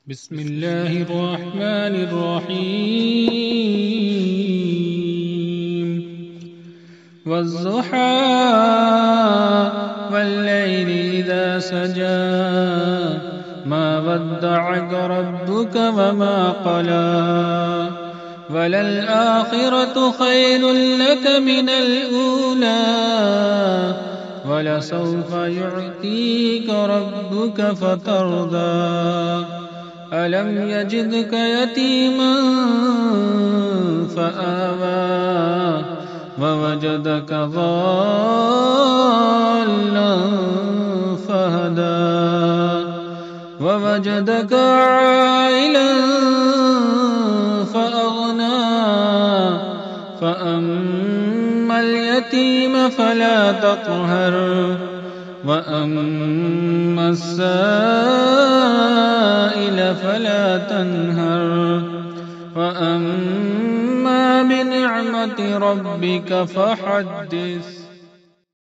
बिस्मिल्लाहिर्रहमानिर्रहीम वज़्ज़ुहा वल्लैलि इज़ा सजा मा वद्दअक रब्बुक वमा क़ला वलल आखिरतु खैरुल लक मिनल ऊला वलसौफ युअतीक रब्बुक फतरदा अलम यजिदक यतीमन फआवा ववजदक ضالًا फहदा ववजदक आइलन फअगना फअम्मल यतीम फला तक़हर वअम्मा अस्साइल फला तन्हर वअम्मा बिनिअमति रब्बिक फहद्दिस।